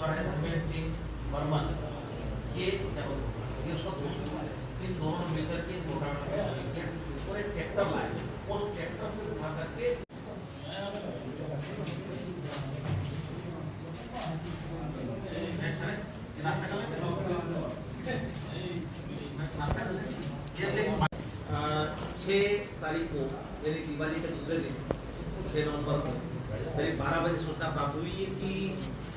दूसरा है धर्मेंद्र सिंह बर्मन, ये उसका दोस्त हुआ है। इन दोनों ने मिलकर के और एक ट्रैक्टर लाए और ट्रैक्टर से उठा करके तारीख को यानी दिवाली के दूसरे दिन 6 नवंबर को करीब 12 बजे सूचना प्राप्त हुई है कि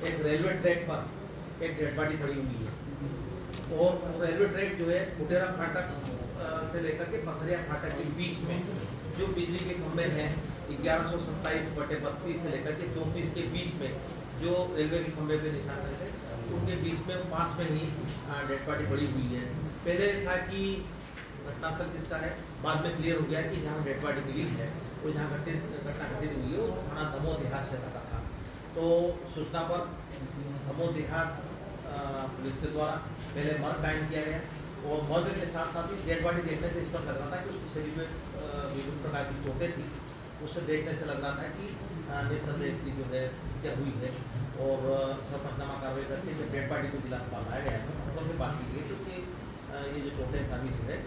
एक रेलवे ट्रैक पर एक डेड बॉडी पड़ी हुई है और रेलवे ट्रैक जो है कुटेरा फाटक से लेकर के पथरिया फाटक के बीच में जो बिजली के खंभे हैं 1127/32 से लेकर के 34 के बीच में जो रेलवे के खंभे पे निशान रहे थे उनके बीच में पास में ही डेड बॉडी पड़ी हुई है। पहले था कि घटनास्थल किसका है, बाद में क्लियर हो गया कि जहाँ डेड बॉडी मिली है वो जहाँ घटना घटित हुई है वो थाना दमोह देहात से लगा था। तो सूचना पर दमोह देहात पुलिस के द्वारा पहले मर्ग कायम किया गया और मर्ग के साथ साथ ही डेड बॉडी देखने से इस पर लग रहा था कि उसके शरीर में विभिन्न प्रकार की चोटें थी। उससे देखने से लग रहा था कि निस्संदेह इसकी जो है क्या हुई है और सब पंचनामा कार्रवाई करके जब डेड बॉडी को जिला अस्पताल लाया गया है तो से बात की गई क्योंकि ये जो चोटें साबित जो है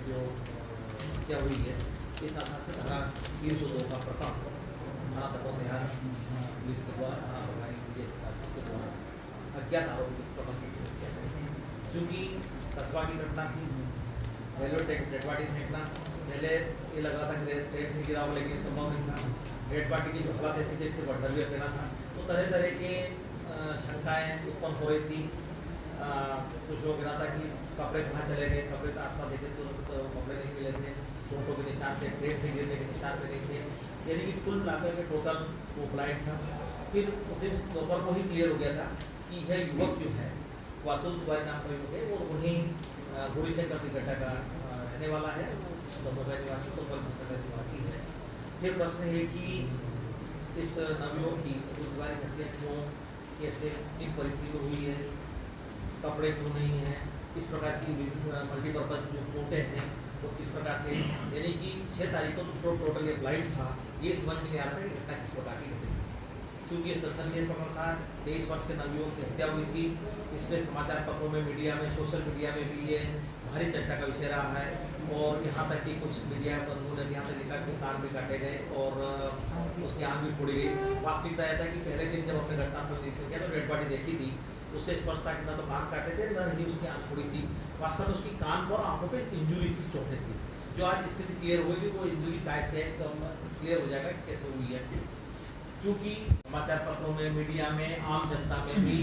जो क्या हुई है इस आधार पर धारा 302 का प्रकरण थाना दमोह देहात पुलिस के द्वारा थाना प्रभारी विजय सिंह के द्वारा अज्ञात आरोपी प्रकरण किया गया। चूँकि कस्बा की घटना थी, रेलवे डेड बॉडी फेंकना पहले ये लगा था कि ट्रेन से गिरा हो लेकिन संभव नहीं था। डेड बॉडी की जो हालत ऐसी थी इससे बढ़ देना था तो तरह तरह के शंकाएँ उत्पन्न हो रही थी। कुछ लोग कहना था कि कपड़े कहाँ चले गए, कपड़े तो आसपास देखे तो कपड़े नहीं मिले थे, चोटों के निशान थे, ट्रेन से गिरने के निशान पे नहीं थे, यानी कि कुल मिलाकर के टोटल वो ब्लाइंड था। फिर उस दिन दोपहर को ही क्लियर हो गया था कि यह युवक जो है वातुल दुबारी नाम का युवक है वो वहीं गुरी सेंटर की गड्ढा का रहने वाला है, दमोह निवासी तो निवासी है। फिर प्रश्न है कि इस नवयुवक की दुबारी हत्या क्यों, कैसे, किन परिस्थिति में हुई है, कपड़े क्यों नहीं है, इस प्रकार की मल्टीपर्पज जो चोटें हैं तो किस प्रकार से, यानी कि 6 तारीख को तो टोटल ये ब्लाइंड था, ये समझ में नहीं आ रहा था कि घटना किस प्रकार की घटी। चूँकि ये सनसनीखेज प्रकरण था, 23 वर्ष के नवयुवक की हत्या हुई थी, इसलिए समाचार पत्रों में, मीडिया में, सोशल मीडिया में भी ये भारी चर्चा का विषय रहा है और यहाँ तक कि कुछ मीडिया बंधुओं ने यहाँ तक लिखा कि कान भी काटे गए और उसकी आँख भी फोड़ी गई। वास्तविकता यह था कि पहले दिन जब हमने घटनास्थल निरीक्षण किया तो डेड बॉडी देखी थी, उससे स्पष्ट था कि न तो कान काटे थे न ही उसकी आँख फोड़ी थी। वास्तव में उसकी कान पर आँखों पे इंजुरी थी, चोटें थी। जो आज स्थिति क्लियर होगी वो इंजुरी कैसे है तो क्लियर हो जाएगा कैसे हुई है। चूँकि समाचार पत्रों में, मीडिया में, आम जनता में भी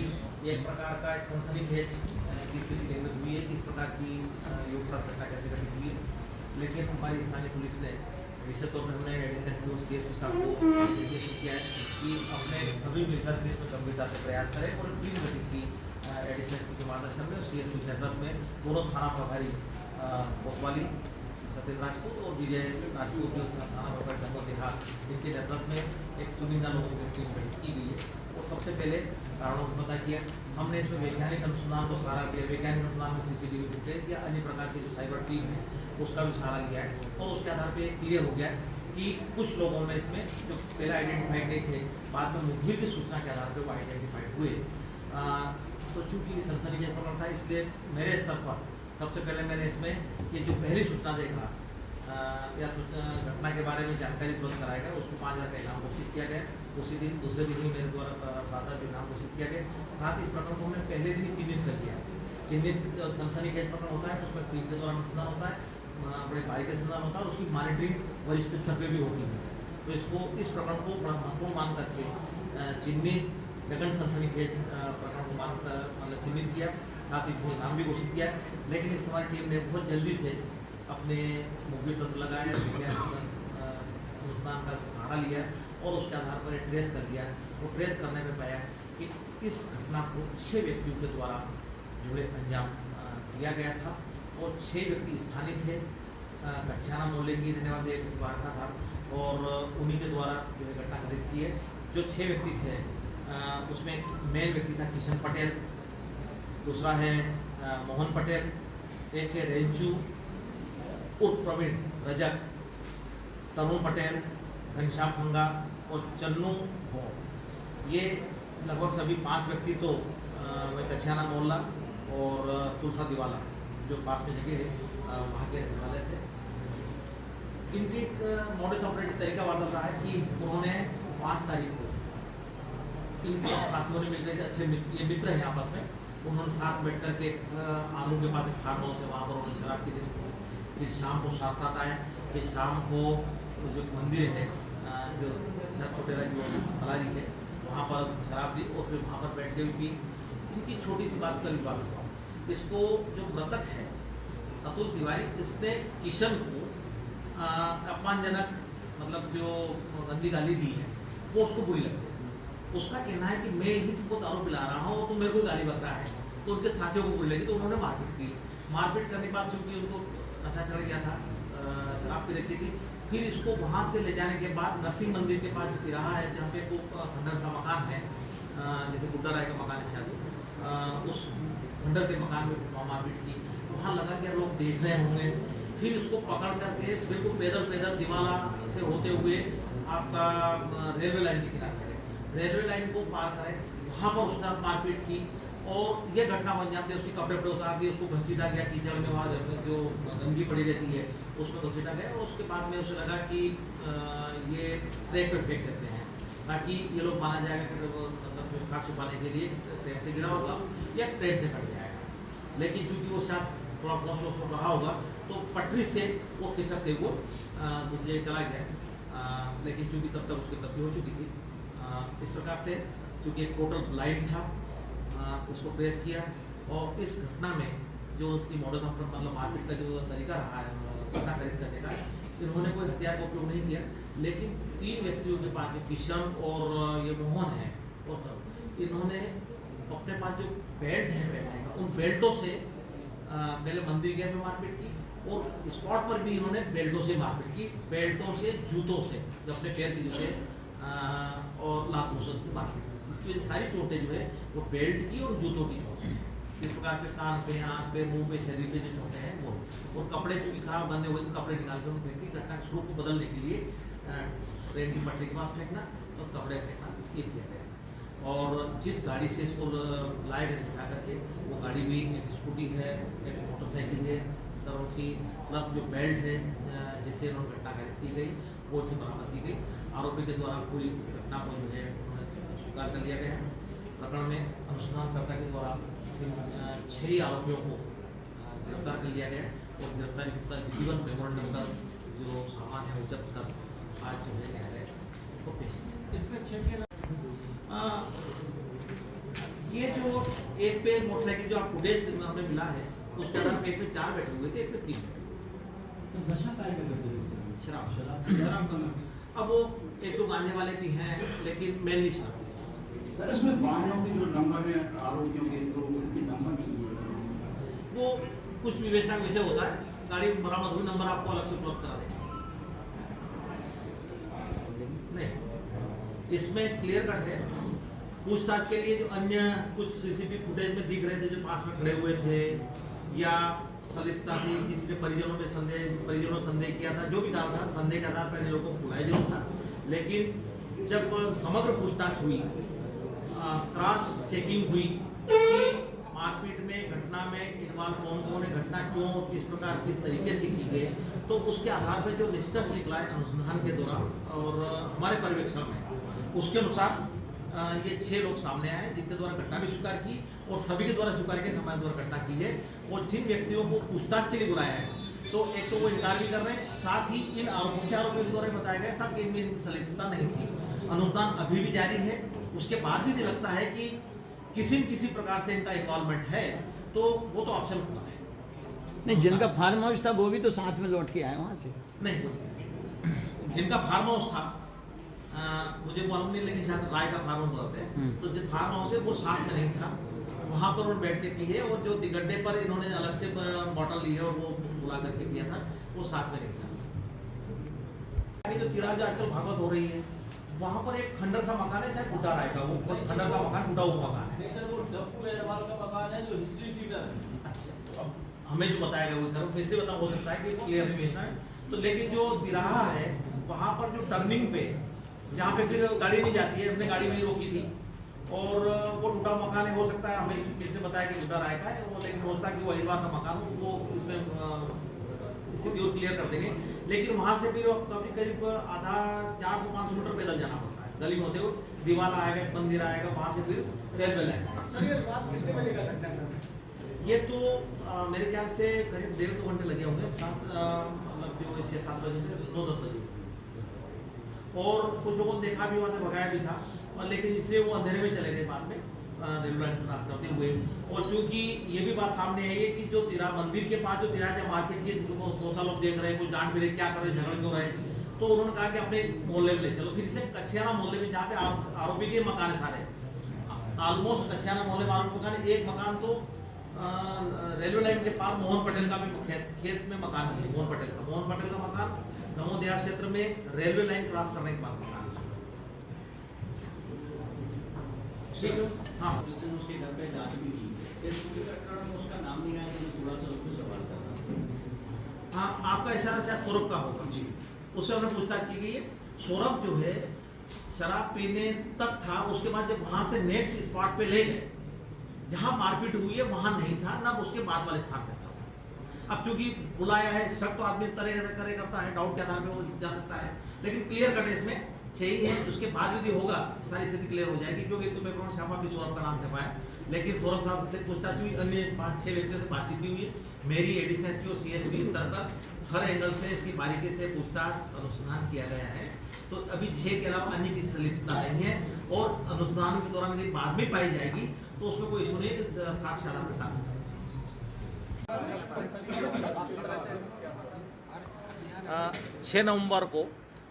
एक प्रकार का एक सनसनीखेज की स्थिति निर्मित हुई है कि इस प्रकार की योग साथ घटना कैसे घटित हुई है। लेकिन हमारी स्थानीय पुलिस ने विशेष तौर पर हमने एडिशनल CSP साहब को निर्देश किया है कि अपने सभी मिलकर के इसमें गंभीरता से प्रयास करें और टीम गठित की एडिशनल के मार्गदर्शन में CSP के नेतृत्व में दोनों थाना प्रभारी कोतवाली सत्येंद्र राजपूत और विजय राजपूत जो थाना प्रभारी दमोह देहात इनके नेतृत्व में एक चुनिंदा लोगों की टीम गठित की गई है और सबसे पहले कारणों को पता किया। हमने इसमें वैज्ञानिक अनुसंधान को सहारा लिया, वैज्ञानिक अनुसंधान में CCTV फुटेज या अन्य प्रकार की जो साइबर टीम है उसका भी सहारा लिया है और उसके आधार पर क्लियर हो गया कि कुछ लोगों में इसमें जो पहले आइडेंटिफाइड नहीं थे, बाद में मुखबिर की सूचना के आधार पर वो आइडेंटिफाइड हुए। तो चूँकि सनसनीखेज प्रकरण था इसलिए मेरे स्तर पर सबसे पहले मैंने इसमें ये जो पहली सूचना देखा या घटना के बारे में जानकारी उपलब्ध कराया गया उसको 5000 का इनाम घोषित किया गया। उसी दिन दूसरे दिन ही मेरे द्वारा प्रातः भी इनाम घोषित किया गया। साथ ही इस प्रकरण को हमने पहले दिन ही चिन्हित कर दिया। चिन्हित सनसनीखेज प्रकरण होता है तो उसमें टीम के द्वारा अनुसंधान होता है, बड़े बारीक अनुसंधान होता है, उसकी मॉनिटरिंग वरिष्ठ स्तर पर भी होती है। तो इसको इस प्रकरण को बड़ा महत्वपूर्ण मान करके चिन्हित जगन सनसनीखेज प्रकरण को मतलब चिन्हित किया, साथ ही नाम भी घोषित किया। लेकिन इस समय टीम ने बहुत जल्दी से अपने मुखबिर तंत्र लगाया, अनुसंधान का सहारा लिया और उसके आधार पर ट्रेस कर दिया। वो ट्रेस करने में पाया कि इस घटना को 6 व्यक्तियों के द्वारा जो है अंजाम दिया गया था और 6 व्यक्ति स्थानीय थे। कच्छाना मोहल्ले की रहने वाले एक वार्ता था और उन्हीं के द्वारा जो है घटना घटित की है। जो 6 व्यक्ति थे उसमें मेन व्यक्ति था किशन पटेल, दूसरा है मोहन पटेल, एक है रेंचू उर्फ प्रवीण रजक, तरुण पटेल, घनश्याम फंगा और चन्नू हो। ये लगभग सभी 5 व्यक्ति तो कछियाना मोहल्ला और तुलसा दिवाला जो पास में जगह है वहाँ के रहने वाले थे। इनकी एक मॉडल ऑपरेटिव तरीका वाला रहा है कि उन्होंने 5 तारीख को इन सब साथियों ने मिलकर अच्छे ये मित्र हैं आपस में, उन्होंने साथ बैठ कर के आलू के पास एक फार्म हाउस है वहाँ पर उन्होंने शराब की थी। फिर शाम को साथ आए, फिर शाम को जो मंदिर है जो सर कोटेरा जो मलारी है वहाँ पर शराब दी और फिर वहाँ पर बैठ के भी इनकी छोटी सी बात का विवाद हुआ। इसको जो मृतक है अतुल तिवारी, इसने किशन को अपमानजनक मतलब जो गंदी गाली दी है वो उसको बुरी लगती है। उसका कहना है कि मैं ही तुमको दारू पिला रहा हूँ तो मेरे को गाली बक रहा है, तो उनके साथियों को बुरी लगी तो उन्होंने मारपीट की। मारपीट करने के बाद चूंकि उनको नशा चढ़ गया था, शराब पी रखी थी, फिर इसको वहाँ से ले जाने के बाद नरसिंह मंदिर के पास जो तिराहा है जहाँ पे वो खंडर सा मकान है, जैसे गुड्डा राय का मकान है शायद, उस खंडर के मकान में मारपीट की। वहाँ लगा कि लोग देख रहे होंगे, फिर उसको पकड़ करके बिल्कुल पैदल दिवाला से होते हुए आपका रेलवे लाइन के किनारे खड़े, रेलवे लाइन को पार करें, वहाँ पर उसके साथ मारपीट की और ये घटना बन जाती है। उसके कपड़े उतार दिए, उसको घसीटा गया कीचड़ में, वहाँ जो गंदगी पड़ी रहती है उसमें घसीटा गया और उसके बाद में उसे लगा कि ये ट्रेन पर फेंक देते हैं ताकि ये लोग माना जाएगा कि मतलब साक्ष्य पाने के लिए ट्रेन से गिरा होगा या ट्रेन से कट जाएगा। लेकिन चूंकि वो शायद थोड़ा पहुँच रहा होगा तो पटरी से वो खिसकते वो दूसरी चला गया, लेकिन चूंकि तब तक उसकी मृत्यु हो चुकी थी। इस प्रकार से चूंकि एक टोटल ब्लाइंड था, इसको ट्रेस किया और इस घटना में जो उसकी मॉडल मतलब मारपीट का जो तरीका रहा है घटना खरीद करने का, इन्होंने कोई हथियार का उपयोग नहीं किया, लेकिन 3 व्यक्तियों के पास जो किशन और ये मोहन है और तब इन्होंने अपने पास जो बेल्ट है पहनने का, उन बेल्टों से पहले मंदिर गया में मारपीट की और स्पॉट पर भी इन्होंने बेल्टों से मारपीट की, बेल्टों से, जूतों से, जो अपने पैर के जूते और लातों से मारपीट की। इसकी वजह सारी चोटें जो है वो बेल्ट की और जूतों की चोटें हैं। इस प्रकार पे कान पे, आँख पे, मुंह पे, शरीर पे जो चोटें हैं वो, और कपड़े चूंकि खराब गंदे हुए तो कपड़े निकाल कर उनको फेंकती। घटना के स्वरूप को बदलने के लिए ट्रेन की पटरी के पास फेंकना और कपड़े फेंकना ये किया गया। और जिस गाड़ी से इसको लाए गए उठा करके, वो गाड़ी भी एक स्कूटी है, एक मोटरसाइकिल है तरह की, प्लस जो बेल्ट है जिससे उन्होंने घटना खरीद की गई वो से बरामद की गई। आरोपी के द्वारा पूरी घटना को जो है उन्होंने स्वीकार कर लिया गया है। प्रकरण में अनुसंधानकर्ता के द्वारा 6 आरोपियों को गिरफ्तार कर लिया गया और गिरफ्तारी विधिवत मेमोरेंडम पर जो सामान है वो जब्त कर आज जो है न्यायालय को पेश किया। इसमें 6 के ये जो एक पे मोटरसाइकिल जो आप फुटेज हमें मिला है उसके अंदर एक में 4 बैठे हुए थे, एक में 3 बैठे। नशा काय करते थे? शराब का। अब वो 1-2 गांजे वाले भी हैं लेकिन मेनली शराब। सर इसमें वाहनों के जो नंबर है आरोपियों के उनके नंबर नहीं, वो कुछ विवेचना विषय होता है, गाड़ी बरामद हुई नंबर आपको अलग से उपलब्ध करा देंगे। नहीं, इसमें क्लियर कट है। पूछताछ के लिए जो अन्य कुछ सीसीटीवी फुटेज में दिख रहे थे जो पास में खड़े हुए थे या संलिप्तता थी, किसी ने परिजनों संदेह किया था, जो भी कारण था संदेह के आधार पर इन लोगों को बुलाया जरूर था। लेकिन जब समग्र पूछताछ हुई, क्रॉस चेकिंग हुई कि मारपीट में घटना में इन्वॉल्व कौन है, घटना क्यों किस प्रकार किस तरीके से की गई, तो उसके आधार पर जो निष्कर्ष निकला है अनुसंधान के दौरान और हमारे पर्यवेक्षण में, उसके अनुसार ये 6 लोग सामने आए जिनके द्वारा घटना भी स्वीकार की और सभी के द्वारा स्वीकार किया कि हमारे द्वारा घटना की है। और जिन व्यक्तियों को पूछताछ के लिए बुलाया है तो एक तो वो इनकार भी कर रहे हैं, साथ ही इन मुख्य आरोपियों के द्वारा बताया गया सब कि इनमें इनकी संलिप्तता नहीं थी। अनुसंधान अभी भी जारी है, उसके बाद भी लगता है कि किसी न किसी प्रकार से इनका इन्वॉल्वमेंट है तो वो तो ऑप्शन खुला है। नहीं, जिनका फार्म हाउस था वो भी तो साथ में लौट के आए वहाँ से। नहीं, जिनका फार्म हाउस था मुझे मालूम नहीं, लेकिन शायद राय का फार्म हाउस होते हैं, तो जिस फार्म हाउस है वो साथ में नहीं था, वहाँ पर उन्होंने बैठ के पी है और जो गड्ढे पर इन्होंने अलग से बॉटल ली है और वो बुला करके पिया था वो साथ में नहीं था। जो तिराहा जो आजकल भागवत हो रही है वहाँ पर एक खंडर सा मकान है, शायद गुड्डा राय का, वो खंडर का मकान टूटा हुआ मकान है, वो डप्पू एडवाल का मकान है जो हिस्ट्री सीटर है। अच्छा, अब हमें जो बताया गया वो करो फिर से बता, हो सकता है कि क्लियर नहीं है तो। लेकिन जो तिराहा है वहाँ पर जो टर्निंग पे जहाँ पे फिर गाड़ी नहीं जाती है, हमने गाड़ी वहीं रोकी थी, और वो टूटा मकान है, हो सकता है हमें किसने बताया कि टूटा राय का है, वो लेकिन होता कि वो अहिलवार का मकान हो, वो इसमें स्थिति और क्लियर कर देंगे। लेकिन वहाँ से भी काफी करीब आधा 400-500 मीटर पैदल जाना पड़ता है, गली में होते हुए दीवार आएगा, मंदिर आएगा, वहाँ से फिर रेलवे लाइन। ये तो मेरे ख्याल से करीब 1.5-2 घंटे लगे होंगे, मतलब जो 6-7 बजे से 9-10 बजे। और कुछ लोगों ने देखा भी, वहाँ से भगाया भी था, और लेकिन इससे वो अंधेरे में चले गए बाद में रेलवे लाइन से क्रॉस करते हुए। और चूंकि ये भी बात सामने आई है कि जो मंदिर के पास जो तिराहा जब मार्केट के बहुत सारे लोग देख रहे हैं, कुछ डांट भी रहे, क्या कर रहे, झगड़े क्यों रहे, तो उन्होंने कहा कि अपने मोहल्ले में ले चलो। फिर इसे कछियाना मोहल्ले में, जहाँ पे आरोपी के मकान है सारे, ऑलमोस्ट कछियाना मोहल्ले में आरोपी मकान, एक मकान तो रेलवे लाइन के पार मोहन पटेल का भी खेत में मकान है, मोहन पटेल का मकान दमोह देहात क्षेत्र में रेलवे लाइन क्रॉस करने के बाद मकान। ठीक है, हाँ, पुलिस ने उसके घर पे जांच भी की, इस पूरी प्रकरण में उसका नाम नहीं आया, तो मैं थोड़ा सा उस पर सवाल कर रहा हूँ। हाँ, आपका इशारा शायद सौरभ का होगा जी, उससे हमने पूछताछ की गई है। सौरभ जो है शराब पीने तक था, उसके बाद जब वहां से नेक्स्ट स्पॉट पे ले गए जहां मारपीट हुई है, वहां नहीं था, न उसके बाद वाले स्थान पे था। अब चूंकि बुलाया है, शक तो आदमी करे करता है, डाउट के आधार पे वो जा सकता है, लेकिन क्लियर कट इसमें 6 ही है। उसके बाद यदि होगा सारी स्थिति क्लियर हो जाएगी, क्योंकि तो बैकग्राउंड छापा भी सौरभ का नाम छपा है, लेकिन सौरभ साहब से पूछताछ हुई, अन्य 5-6 व्यक्तियों से बातचीत भी हुई है। मेरी एडिशनल एसपी और सीएसपी स्तर पर हर एंगल से इसकी बारीकी से पूछताछ अनुसंधान किया गया है। तो अभी 6 के अलावा अन्य की संलिप्तता नहीं है, और अनुसंधान के दौरान यदि बात भी पाई जाएगी तो उसमें कोई इशू नहीं है कि साक्ष्य आधार पर 6 नवंबर को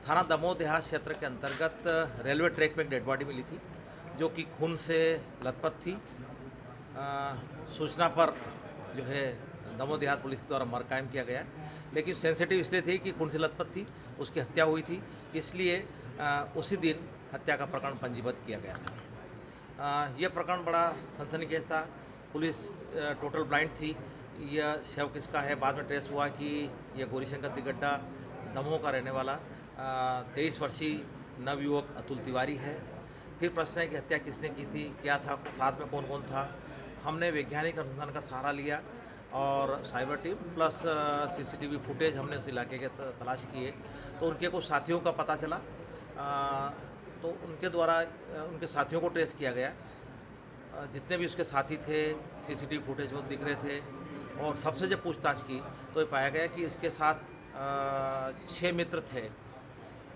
थाना दमोह देहात क्षेत्र के अंतर्गत रेलवे ट्रैक में एक डेड बॉडी मिली थी, जो कि खून से लथपथ थी। सूचना पर जो है दमोह देहात पुलिस के द्वारा मर्ग कायम किया गया, लेकिन सेंसिटिव इसलिए थी कि खून से लथपथ थी, उसकी हत्या हुई थी, इसलिए उसी दिन हत्या का प्रकरण पंजीबद्ध किया गया था। यह प्रकरण बड़ा सनसनीखेज था। पुलिस टोटल ब्लाइंड थी। यह शव किसका है, बाद में ट्रेस हुआ कि यह गौरीशंकर तिगड्डा दमोह का रहने वाला 23 वर्षीय नवयुवक अतुल तिवारी है। फिर प्रश्न है कि हत्या किसने की थी, क्या था, साथ में कौन कौन था। हमने वैज्ञानिक अनुसंधान का सहारा लिया और cyber team plus CCTV footage हमने उस इलाके के तलाश किए, तो उनके कुछ साथियों का पता चला, तो उनके द्वारा उनके साथियों को ट्रेस किया गया। जितने भी उसके साथी थे सीसीटीवी फुटेज में दिख रहे थे, और सबसे जब पूछताछ की तो ये पाया गया कि इसके साथ 6 मित्र थे,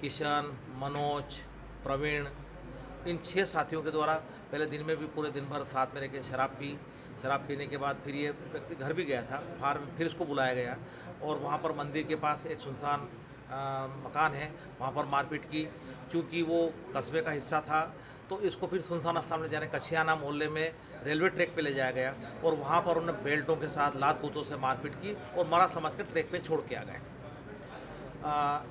किशन, मनोज, प्रवीण। इन 6 साथियों के द्वारा पहले दिन में भी पूरे दिन भर साथ में रह के शराब पीने के बाद फिर ये व्यक्ति घर भी गया था, फिर इसको बुलाया गया और वहाँ पर मंदिर के पास एक सुनसान मकान है, वहाँ पर मारपीट की। चूँकि वो कस्बे का हिस्सा था तो इसको फिर सुनसान स्थान में जाने कछियाना मोहल्ले में रेलवे ट्रैक पे ले जाया गया, और वहाँ पर उन्होंने बेल्टों के साथ लात कूतों से मारपीट की और मरा समझ कर ट्रैक पे छोड़ के आ गए।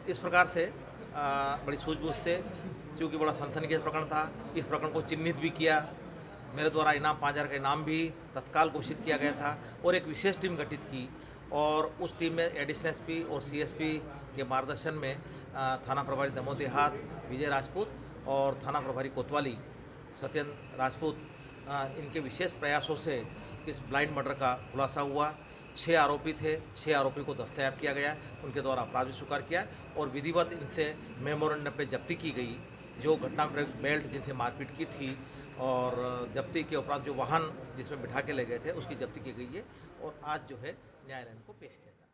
इस प्रकार से बड़ी सूझबूझ से, क्योंकि बड़ा सनसनीखेज प्रकरण था, इस प्रकरण को चिन्हित भी किया। मेरे द्वारा इनाम 5000 का इनाम भी तत्काल घोषित किया गया था और एक विशेष टीम गठित की, और उस टीम में एडिशनल एसपी और सीएसपी के मार्गदर्शन में थाना प्रभारी दमोह देहात विजय राजपूत और थाना प्रभारी कोतवाली सत्येंद्र राजपूत, इनके विशेष प्रयासों से इस ब्लाइंड मर्डर का खुलासा हुआ। 6 आरोपी थे, 6 आरोपी को दस्तयाब किया गया, उनके द्वारा अपराध भी स्वीकार किया और विधिवत इनसे मेमोरेंडम पे जब्ती की गई, जो घटना में बेल्ट जिनसे मारपीट की थी, और जब्ती के उपरांत जो वाहन जिसमें बिठा के ले गए थे उसकी जब्ती की गई है, और आज जो है न्यायालय को पेश किया गया।